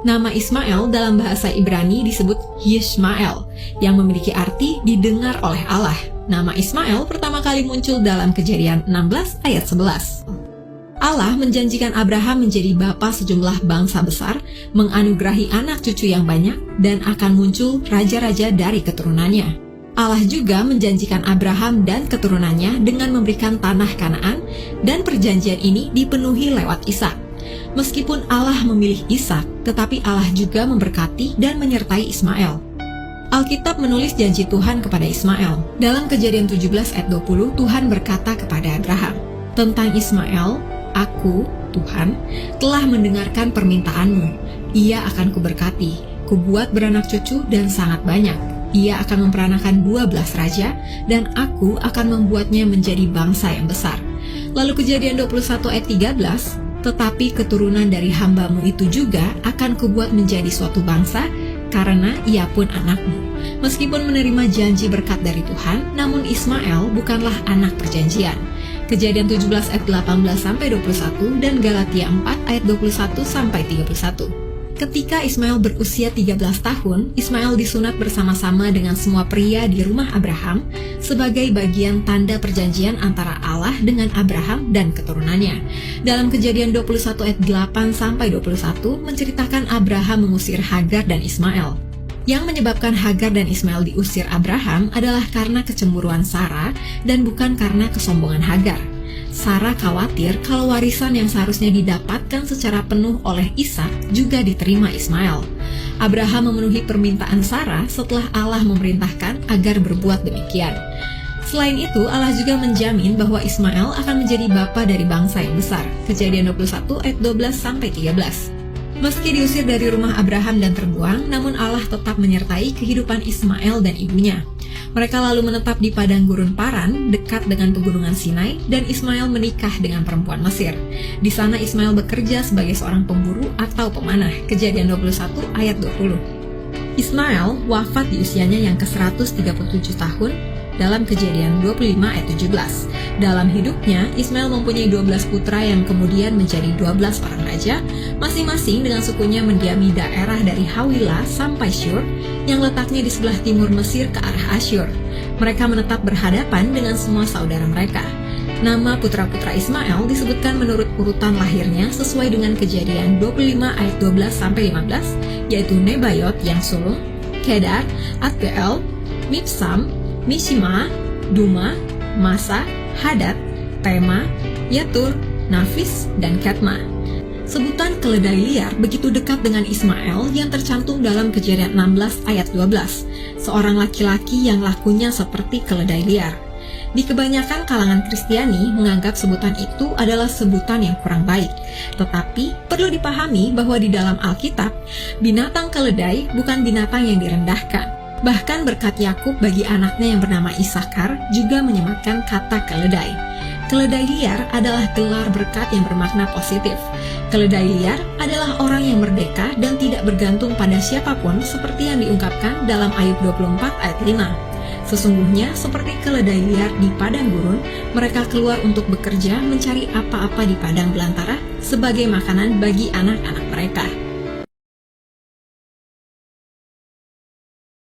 Nama Ismail dalam bahasa Ibrani disebut Yishmael, yang memiliki arti didengar oleh Allah. Nama Ismail pertama kali muncul dalam Kejadian 16 ayat 11. Allah menjanjikan Abraham menjadi bapa sejumlah bangsa besar, menganugerahi anak cucu yang banyak, dan akan muncul raja-raja dari keturunannya. Allah juga menjanjikan Abraham dan keturunannya dengan memberikan tanah Kanaan, dan perjanjian ini dipenuhi lewat Ishak. Meskipun Allah memilih Ishak, tetapi Allah juga memberkati dan menyertai Ismail. Alkitab menulis janji Tuhan kepada Ismail. Dalam Kejadian 17 ayat 20, Tuhan berkata kepada Abraham, "Tentang Ismail, Aku, Tuhan, telah mendengarkan permintaanmu. Ia akan kuberkati, kubuat beranak cucu dan sangat banyak. Ia akan memperanakan 12 raja, dan aku akan membuatnya menjadi bangsa yang besar." Lalu Kejadian 21 ayat 13, "Tetapi keturunan dari hambamu itu juga akan kubuat menjadi suatu bangsa, karena ia pun anakmu." Meskipun menerima janji berkat dari Tuhan, namun Ismail bukanlah anak perjanjian. Kejadian 17 ayat 18-21 dan Galatia 4 ayat 21-31. Ketika Ismail berusia 13 tahun, Ismail disunat bersama-sama dengan semua pria di rumah Abraham sebagai bagian tanda perjanjian antara Allah dengan Abraham dan keturunannya. Dalam Kejadian 21 ayat 8-21 menceritakan Abraham mengusir Hagar dan Ismail. Yang menyebabkan Hagar dan Ismail diusir Abraham adalah karena kecemburuan Sarah dan bukan karena kesombongan Hagar. Sarah khawatir kalau warisan yang seharusnya didapatkan secara penuh oleh Ishak juga diterima Ismail. Abraham memenuhi permintaan Sarah setelah Allah memerintahkan agar berbuat demikian. Selain itu, Allah juga menjamin bahwa Ismail akan menjadi bapa dari bangsa yang besar. Kejadian 21 ayat 12-13. Meski diusir dari rumah Abraham dan terbuang, namun Allah tetap menyertai kehidupan Ismail dan ibunya. Mereka lalu menetap di padang gurun Paran, dekat dengan pegunungan Sinai, dan Ismail menikah dengan perempuan Mesir. Di sana Ismail bekerja sebagai seorang pemburu atau pemanah. Kejadian 21 ayat 20. Ismail wafat di usianya yang ke-137 tahun dalam Kejadian 25 ayat 17. Dalam hidupnya, Ismail mempunyai 12 putra yang kemudian menjadi 12 orang raja, masing-masing dengan sukunya mendiami daerah dari Hawilah sampai Syur, yang letaknya di sebelah timur Mesir ke arah Asyur. Mereka menetap berhadapan dengan semua saudara mereka. Nama putra-putra Ismail disebutkan menurut urutan lahirnya sesuai dengan Kejadian 25 ayat 12-15, yaitu Nebayot yang sulung, Kedar, Adbeel, Mibsam, Mishima, Duma, Masa, Hadad, Tema, Yatur, Nafis, dan Ketma. Sebutan keledai liar begitu dekat dengan Ismail yang tercantum dalam Kejadian 16 ayat 12, seorang laki-laki yang lakunya seperti keledai liar. Di kebanyakan kalangan Kristiani menganggap sebutan itu adalah sebutan yang kurang baik. Tetapi perlu dipahami bahwa di dalam Alkitab, binatang keledai bukan binatang yang direndahkan. Bahkan berkat Yakub bagi anaknya yang bernama Isakar juga menyematkan kata keledai. Keledai liar adalah gelar berkat yang bermakna positif. Keledai liar adalah orang yang merdeka dan tidak bergantung pada siapapun seperti yang diungkapkan dalam Ayub 24 ayat 5. Sesungguhnya seperti keledai liar di padang gurun, mereka keluar untuk bekerja mencari apa-apa di padang belantara sebagai makanan bagi anak-anak mereka.